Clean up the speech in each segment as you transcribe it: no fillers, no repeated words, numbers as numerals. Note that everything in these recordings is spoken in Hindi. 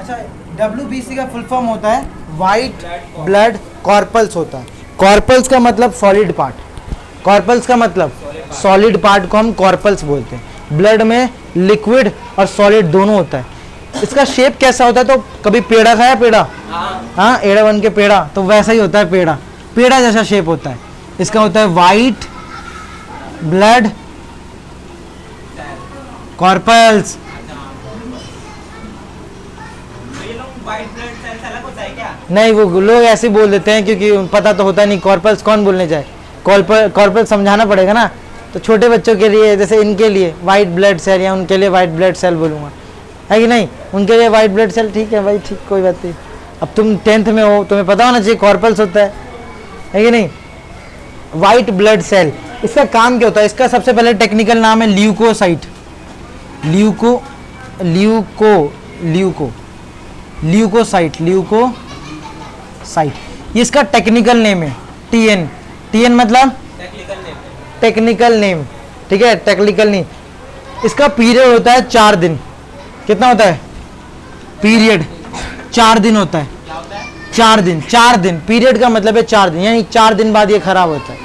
अच्छा, WBC का फुल फॉर्म होता है वाइट ब्लड कॉर्पल्स होता है। कॉर्पल्स का मतलब सॉलिड पार्ट, कॉर्पल्स का मतलब सॉलिड पार्ट को हम कॉर्पल्स बोलते हैं। ब्लड में लिक्विड और सॉलिड दोनों होता है। इसका शेप कैसा होता है, तो कभी पेड़ा खाया, पेड़ा, हाँ एड़ा बन के पेड़ा, तो वैसा ही होता है पेड़ा, पेड़ा जैसा शेप होता है। इसका होता है वाइट ब्लड कॉर्पल्स। नहीं, वो लोग ऐसे बोल देते हैं क्योंकि पता तो होता नहीं कॉर्पल्स कौन बोलने जाए। कॉर्पल्स समझाना पड़ेगा ना, तो छोटे बच्चों के लिए जैसे इनके लिए वाइट ब्लड सेल या उनके लिए वाइट ब्लड सेल बोलूँगा, है कि नहीं, उनके लिए वाइट ब्लड सेल। ठीक है भाई, ठीक, कोई बात नहीं। अब तुम 10th में हो, तुम्हें पता होना चाहिए कॉर्पल्स होता है कि नहीं। वाइट ब्लड सेल, इसका काम क्या होता है, इसका सबसे पहले टेक्निकल नाम है ल्यूकोसाइट। ल्यूकोसाइट, ये इसका टेक्निकल नेम है। टीएन मतलब टेक्निकल नेम, ठीक है, टेक्निकल नेम। इसका पीरियड होता है 4 दिन। कितना होता है पीरियड? 4 दिन होता है। 4 दिन पीरियड का मतलब है 4 दिन, यानी 4 दिन बाद ये खराब होता है,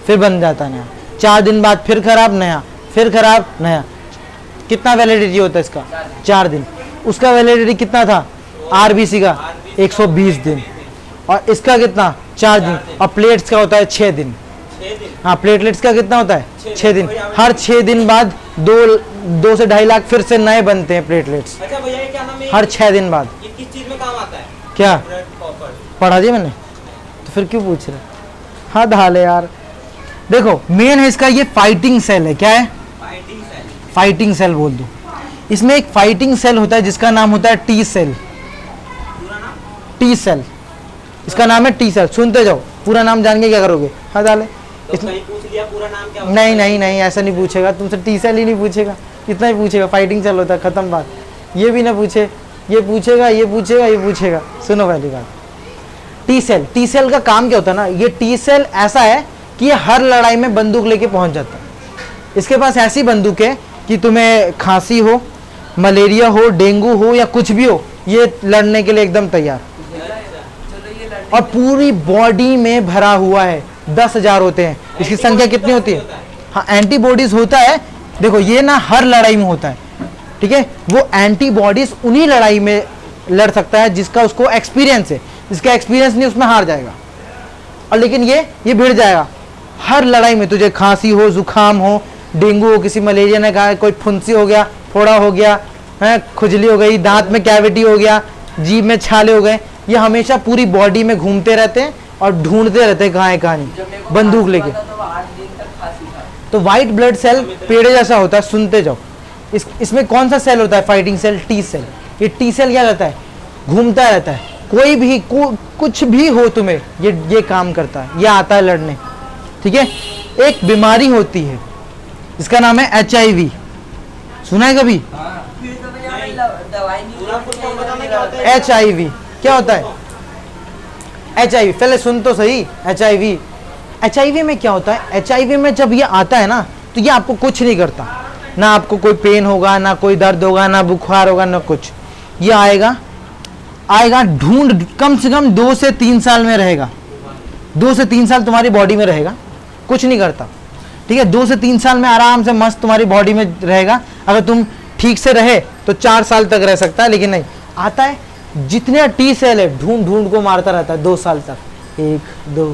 फिर बन जाता है नया। 4 दिन बाद फिर खराब, नया, फिर खराब, नया। कितना वैलिडिटी होता है इसका? 4 दिन। उसका वैलिडिटी कितना था आरबीसी का? 120 दिन। और इसका कितना? 4 दिन। और प्लेट्स का होता है 6 दिन। हाँ, प्लेटलेट्स का कितना होता है? 6 दिन। हर 6 दिन बाद 2 से 2.5 लाख फिर से नए बनते हैं प्लेटलेट्स। अच्छा भैया, ये क्या नाम है? हर 6 दिन बाद। ये किस चीज में काम आता है? क्या कॉपर पढ़ा दिया मैंने? तो फिर क्यों पूछ रहे? हाँ धाले यार। देखो मेन है इसका ये फाइटिंग सेल है। क्या है? Fighting cell. फाइटिंग सेल बोल दो। इसमें एक फाइटिंग सेल होता है जिसका नाम होता है टी सेल। टी सेल, इसका नाम है टी सेल। सुनते जाओ, पूरा नाम जान के क्या करोगे? हाँ डाले, तो कहीं पूछ लिया पूरा नाम क्या? नहीं ऐसा नहीं पूछेगा तुमसे, टी सेल ही नहीं पूछेगा, इतना ही पूछेगा फाइटिंग सेल होता है, खत्म बात। ये भी ना पूछे, ये पूछेगा। सुनो पहली बात, टी सेल का काम क्या होता है ना, ये टी सेल ऐसा है कि ये हर लड़ाई में बंदूक लेके पहुंच जाता है। इसके पास ऐसी बंदूक है कि तुम्हें खांसी हो, मलेरिया हो, डेंगू हो या कुछ भी हो, ये लड़ने के लिए एकदम तैयार। और पूरी बॉडी में भरा हुआ है, 10,000 होते हैं। इसकी संख्या कितनी होती है? हाँ, एंटीबॉडीज होता है। देखो ये ना हर लड़ाई में होता है, ठीक है। वो एंटीबॉडीज उन्हीं लड़ाई में लड़ सकता है जिसका उसको एक्सपीरियंस है। जिसका एक्सपीरियंस नहीं उसमें हार जाएगा। और लेकिन ये भिड़ जाएगा हर लड़ाई में। तुझे खांसी हो, जुकाम हो, डेंगू हो, किसी मलेरिया ने कहा, कोई फुंसी हो गया, फोड़ा हो गया है, खुजली हो गई, दांत में कैविटी हो गया, जीभ में छाले हो गए, ये हमेशा पूरी बॉडी में घूमते रहते हैं और ढूंढते रहते हैं कहाँ है कहाँ नहीं, बंदूक लेके। तो वाइट ब्लड सेल पेड़े जैसा होता है। सुनते जाओ, इसमें कौन सा सेल होता है? Fighting cell, T cell. ये टी सेल क्या करता है? घूमता रहता है। कोई भी कुछ भी हो तुम्हें, ये काम करता है, ये आता है लड़ने, ठीक है। एक बीमारी होती है, इसका नाम है HIV। सुना है कभी? HIV क्या होता है? HIV पहले सुन तो सही। HIV में क्या होता है? HIV में जब ये आता है ना, तो ये आपको कुछ नहीं करता, ना आपको कोई पेन होगा, ना कोई दर्द होगा, ना बुखार होगा, ना कुछ। ये आएगा ढूंढ, कम से कम 2 से 3 साल में रहेगा। 2 से 3 साल तुम्हारी बॉडी में रहेगा, कुछ नहीं करता, ठीक है। 2 से 3 साल में आराम से मस्त तुम्हारी बॉडी में रहेगा। अगर तुम ठीक से रहे तो 4 साल तक रह सकता है, लेकिन नहीं, आता है जितने टी सेल है ढूंढ को मारता रहता है 2 साल तक। 1 2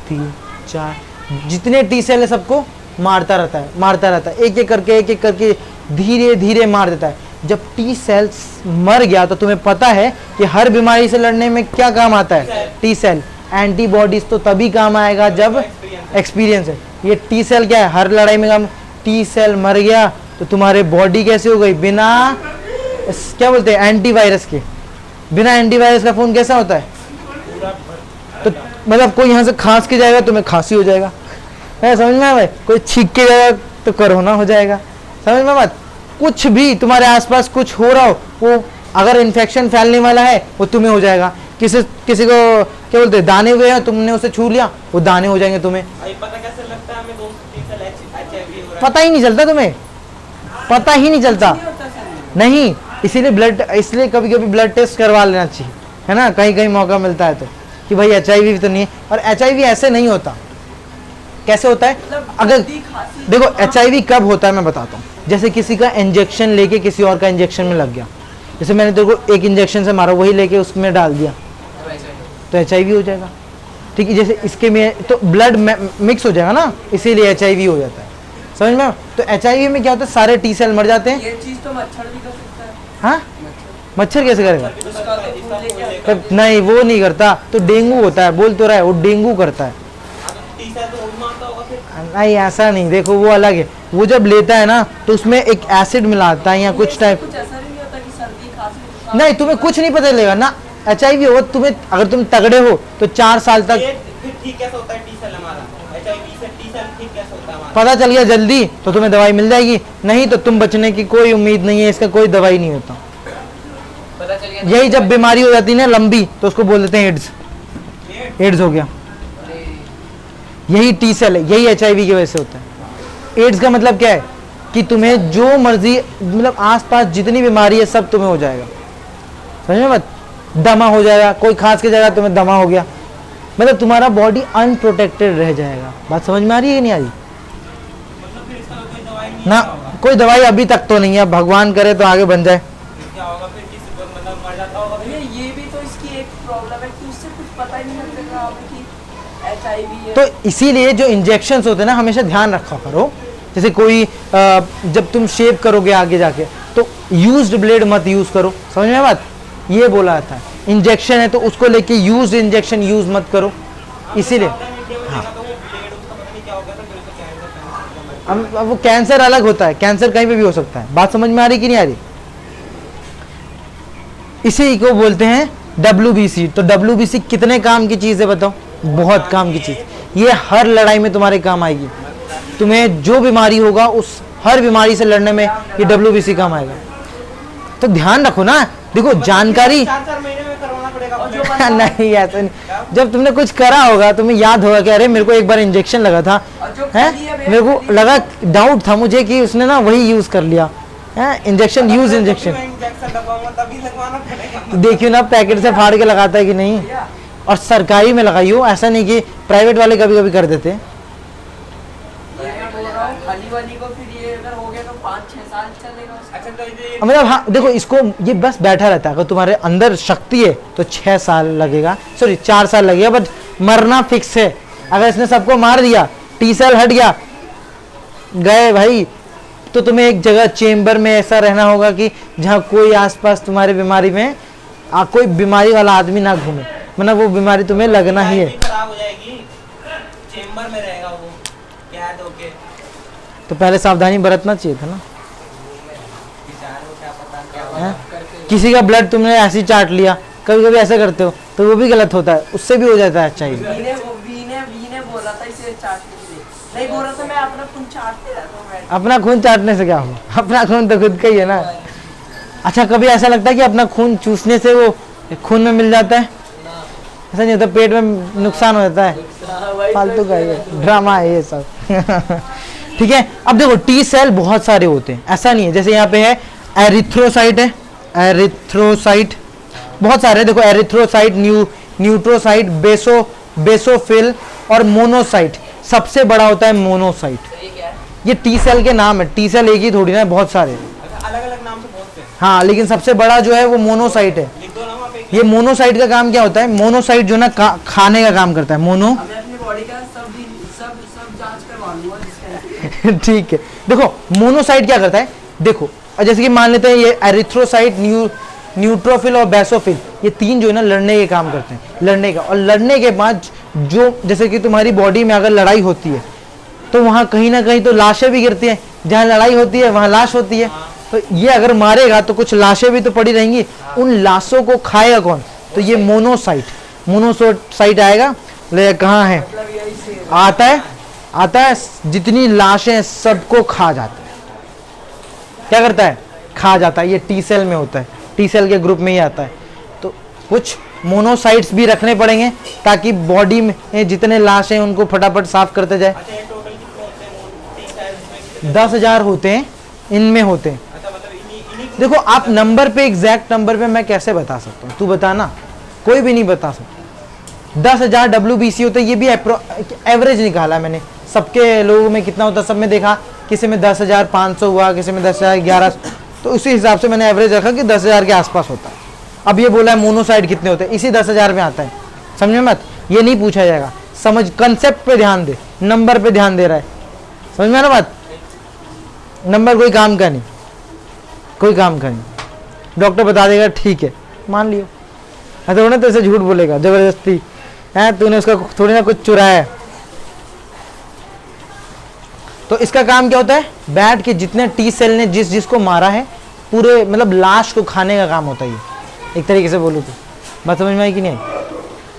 3 4 जितने टी सेल है सबको मारता रहता है, एक एक करके धीरे धीरे मार देता है। जब टी सेल्स मर गया तो तुम्हें पता है कि हर बीमारी से लड़ने में क्या काम आता है? T cell. एंटीबॉडीज तो तभी काम आएगा जब एक्सपीरियंस है। ये टी सेल क्या है? हर लड़ाई में काम। टी सेल मर गया तो तुम्हारे बॉडी कैसे हो गई? बिना क्या बोलते हैं, एंटीवायरस के। बिना एंटीवायरस का फोन कैसा होता है? तो मतलब कोई यहाँ से खांस के जाएगा तुम्हें खांसी हो जाएगा, समझ में भाई? कोई छींक के जाएगा तो कोरोना हो जाएगा, समझ में बात? कुछ भी तुम्हारे आसपास कुछ हो रहा हो, वो अगर इन्फेक्शन फैलने वाला है वो तुम्हें हो जाएगा। किसी को क्या बोलते हैं, दाने हुए हैं, तुमने उसे छू लिया, वो दाने हो जाएंगे तुम्हें। पता कैसे लगता है हमें? 2 से 3 साल HIV हो रहा है। पता ही नहीं चलता तुम्हें, पता ही नहीं चलता। नहीं, इसलिए कभी कभी ब्लड टेस्ट करवा लेना चाहिए, है ना, कहीं कहीं मौका मिलता है तो, कि भाई HIV तो नहीं है। और HIV ऐसे नहीं होता। कैसे होता है? अगर देखो HIV कब होता है मैं बताता हूँ। जैसे किसी का इंजेक्शन लेके किसी और का इंजेक्शन में लग गया, जैसे मैंने तेरे को एक इंजेक्शन से मारा, वही लेके उसमें डाल दिया तो HIV हो जाएगा। ठीक है, जैसे इसके में तो ब्लड मिक्स हो जाएगा ना, इसीलिए HIV हो जाता है। समझ में? तो HIV में क्या होता है, सारे T सेल मर जाते हैं। ये चीज तो मच्छर भी कर सकता है। हाँ, मच्छर कैसे करेगा? उसका तो खून लेके आता है। नहीं, वो नहीं करता, तो डेंगू होता है, बोल तो रहा है, वो डेंगू करता है। टी सेल तो उड़ मारता होगा फिर। नहीं, ऐसा नहीं, देखो वो अलग है। वो जब लेता है ना तो उसमें एक एसिड मिलाता है या कुछ टाइप। कुछ ऐसा नहीं होता कि सर्दी खांसी जुकाम। नहीं, तुम्हें कुछ नहीं पता चलेगा ना HIV हो तुम्हें। अगर तुम तगड़े हो तो 4 साल तक ये फिर ठीक कैसे होता है टी सेल हमारा? HIV से टी सेल ठीक कैसे होता है हमारा? पता चल गया जल्दी तो तुम्हें दवाई मिल जाएगी, नहीं तो तुम बचने की कोई उम्मीद नहीं है, इसका कोई दवाई नहीं होता। पता चल गया। यही जब बीमारी हो जाती है ना लंबी, तो उसको बोल देते हैं एड्स हो गया। यही T सेल है, यही HIV की वजह से होता है। एड्स का मतलब क्या है कि तुम्हें जो मर्जी, मतलब आसपास जितनी बीमारी है सब तुम्हें हो जाएगा। समझ में? मत दमा हो जाएगा, कोई खांस के जाएगा तुम्हें दमा हो गया, मतलब तुम्हारा बॉडी अनप्रोटेक्टेड रह जाएगा। बात समझ में आ रही है कि नहीं आ रही? मतलब फिर इसका कोई दवाई नहीं ना, होगा? कोई दवाई अभी तक तो नहीं है, भगवान करे तो आगे बन जाए। फिर क्या होगा फिर? किसी को मतलब मर जाता होगा फिर? भैया ये भी तो इसकी एक प्रॉब्लम है कि उससे कुछ पता ही नहीं चलेगा हमें कि HIV है। तो इसीलिए जो इंजेक्शंस होते हैं ना, हमेशा ध्यान रखा करो। जैसे कोई जब तुम शेव करोगे आगे जाके तो यूज्ड ब्लेड मत यूज करो। समझ में बात? ये बोला था, इंजेक्शन है तो उसको लेके यूज्ड इंजेक्शन यूज मत करो, इसीलिए। हाँ, तो वो ब्लेड उसका पता नहीं क्या हो गया था, फिर उसको कैंसर अब वो कैंसर अलग होता है, कैंसर कहीं पे भी हो सकता है। बात समझ में आ रही कि नहीं आ रही? इसी को बोलते हैं WBC। तो WBC कितने काम की चीज है बताओ? बहुत काम की चीज। ये हर लड़ाई में तुम्हारे काम आएगी। तुम्हें जो बीमारी होगा उस हर बीमारी से लड़ने में ये WBC काम आएगा। तो ध्यान रखो ना, देखो जानकारी 4-4 महीने में करवाना पड़ेगा। और जो बंदा नहीं, ऐसा नहीं। जब तुमने कुछ करा होगा तुम्हें याद होगा कि अरे मेरे को एक बार इंजेक्शन लगा था, और जो है, खाली है, मेरे को लगा, डाउट था मुझे कि उसने ना वही यूज कर लिया है, इंजेक्शन यूज इंजेक्शन। इंजेक्शन लगवाऊंगा तभी लगवाना पड़ेगा। तो देखियो ना पैकेट से फाड़ के लगाता है कि नहीं। भैया और सरकारी में लगाइयो, ऐसा नहीं कि प्राइवेट वाले कभी कभी कर देते हैं। ये मैं बोल रहा हूँ खाली वाली को फिर ये अगर हो गया तो 5-6 साल चलेगा उसका। अच्छा तो ये मतलब हाँ देखो, इसको ये बस बैठा रहता है। अगर तुम्हारे अंदर शक्ति है तो 6 साल लगेगा, सॉरी 4 साल लगेगा, बट मरना फिक्स है। अगर इसने सबको मार दिया, T सेल हट गया, गए भाई, तो तुम्हें एक जगह चेम्बर में ऐसा रहना होगा कि जहाँ कोई आसपास तुम्हारी बीमारी में कोई बीमारी वाला आदमी ना घूमे, मतलब वो बीमारी तुम्हें लगना ही है। लाइफ भी खराब हो जाएगी, चेम्बर में रहेगा वो कैद होके। तो पहले सावधानी बरतना चाहिए था ना। बेचारे को क्या पता क्या हैं? करके किसी का ब्लड तुमने ऐसे ही चाट लिया, कभी कभी ऐसा करते हो तो वो भी गलत होता है, उससे भी हो जाता है HIV। वीने बोला था इसे चाटने के लिए, नहीं बोल रहा था मैं अपना खून चाटते रहता हूँ बैठ अपना खून चाटने से क्या होगा? अपना खून तो खुद का ही है ना। अच्छा, कभी ऐसा लगता है कि अपना खून चूसने से वो खून में मिल जाता है? ऐसा नहीं होता, पेट में नुकसान हो जाता है, के। फालतू का ये ड्रामा है ये सब। ठीक है, अब देखो T सेल बहुत सारे होते हैं, ऐसा नहीं है। जैसे यहाँ पे है एरिथ्रोसाइट, है एरिथ्रोसाइट, बहुत सारे हैं। देखो एरिथ्रोसाइट, न्यूट्रोसाइट, बेसोफिल और मोनोसाइट। सबसे बड़ा होता है मोनोसाइट। ये क्या है? ये T सेल के नाम है, T सेल एक ही थोड़ी ना है, बहुत सारे हैं। अलग अलग नाम से बोलते हैं। हाँ, लेकिन सबसे बड़ा जो है वो मोनोसाइट है। लिख दो ना वहाँ पे। ये मोनोसाइट का काम क्या होता है? मोनोसाइट जो ना खाने का काम करता है, मोनो। अब मैं अपनी बॉडी का सब जांच करवा लूंगा जिसका ठीक है, देखो मोनोसाइट क्या करता है, देखो जैसे कि मान लेते हैं ये एरिथ्रोसाइट, न्यूट्रोफिल और बेसोफिल, ये तीन जो है ना लड़ने के काम करते हैं, लड़ने का। और लड़ने के बाद जो, जैसे कि तुम्हारी बॉडी में अगर लड़ाई होती है तो वहाँ कहीं ना कहीं तो लाशें भी गिरती हैं, जहाँ लड़ाई होती है वहाँ लाश होती है। तो ये अगर मारेगा तो कुछ लाशें भी तो पड़ी रहेंगी, उन लाशों को खाएगा कौन? तो ये मोनोसाइट आएगा। ले कहाँ है? मतलब यही से आता है जितनी लाशें हैं सबको खा जाता है। क्या करता है? खा जाता है। ये T सेल में होता है, T सेल के ग्रुप में ही आता है। तो कुछ मोनोसाइट्स भी रखने पड़ेंगे ताकि बॉडी में जितने लाश हैं उनको फटाफट साफ करते जाए। अच्छा ये टोटल कितने होते हैं T सेल्स में? 10,000 होते हैं, इनमें होते हैं। अच्छा मतलब इन्हीं को देखो आप नंबर पे, एग्जैक्ट नंबर पे मैं कैसे बता सकता हूँ, तू बता ना, कोई भी नहीं बता सकता। 10,000 WBC होता है, ये भी एवरेज निकाला मैंने, सबके लोगों में कितना होता है, सब में देखा, किसी में 10,500 हुआ, किसी में 10,011, तो उसी हिसाब से मैंने एवरेज रखा कि 10,000 के आसपास होता है। अब ये बोला है मोनोसाइड कितने होते हैं, इसी 10,000 में आता है, समझे मत, ये नहीं पूछा जाएगा, समझ, कंसेप्ट पे ध्यान दे, नंबर पे ध्यान दे रहा है, समझ में ना बात, नंबर कोई काम का नहीं, कोई काम का नहीं, डॉक्टर बता देगा ठीक है मान लियो, तो ना तो ऐसे झूठ बोलेगा जबरदस्ती है, तूने उसका थोड़ी ना कुछ चुराया है। तो इसका काम क्या होता है, बैठ के जितने टी सेल ने जिसको मारा है, पूरे मतलब लाश को खाने का काम होता है ये, एक तरीके से बोलूँ तो। बात समझ में आई कि नहीं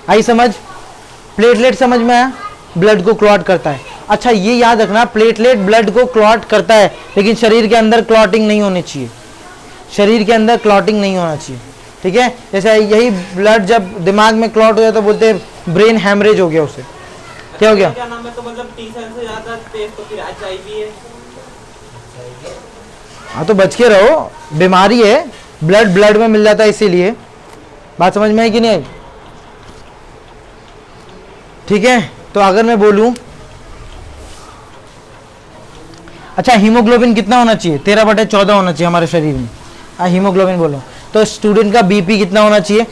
आई समझ? प्लेटलेट समझ में आया, ब्लड को क्लॉट करता है। अच्छा ये याद रखना, प्लेटलेट ब्लड को क्लॉट करता है, लेकिन शरीर के अंदर क्लॉटिंग नहीं होनी चाहिए, शरीर के अंदर क्लॉटिंग नहीं होना चाहिए, ठीक है। जैसे यही ब्लड जब दिमाग में क्लॉट हो जाए तो बोलते हैं ब्रेन हैमरेज हो गया, उसे क्या हो गया, क्या नाम है, तो मतलब टी सेल से ज्यादा तेज तो फिर HIV है। हाँ तो बच के रहो, बीमारी है, ब्लड में मिल जाता है इसीलिए। बात समझ में आई कि नहीं आई? ठीक है, तो अगर मैं बोलूं, अच्छा हीमोग्लोबिन कितना होना चाहिए, 13/14 होना चाहिए हमारे शरीर में, हीमोग्लोबिन बोलो तो स्टूडेंट का BP कितना होना चाहिए,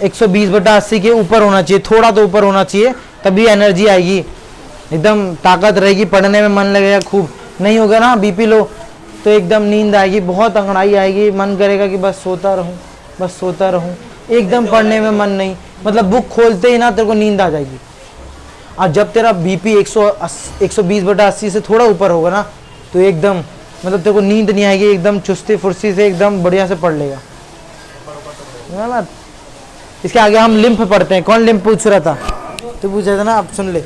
120/80 के ऊपर होना चाहिए, थोड़ा तो ऊपर होना चाहिए, तभी एनर्जी आएगी, एकदम ताकत रहेगी, पढ़ने में मन लगेगा खूब। नहीं होगा ना BP लो तो एकदम नींद आएगी, बहुत अंगड़ाई आएगी, मन करेगा कि बस सोता रहूं, बस सोता रहूं, एकदम पढ़ने में मन नहीं, मतलब बुक खोलते ही ना तेरे को नींद आ जाएगी। और जब तेरा BP 120/80 से थोड़ा ऊपर होगा ना, तो एकदम मतलब तेरे को नींद नहीं आएगी, एकदम चुस्ती फुर्ती से एकदम बढ़िया से पढ़ लेगा ना। इसके आगे हम लिम्फ पढ़ते हैं। कौन लिम्फ पूछ रहा था, तो पूछा था ना, आप सुन ले।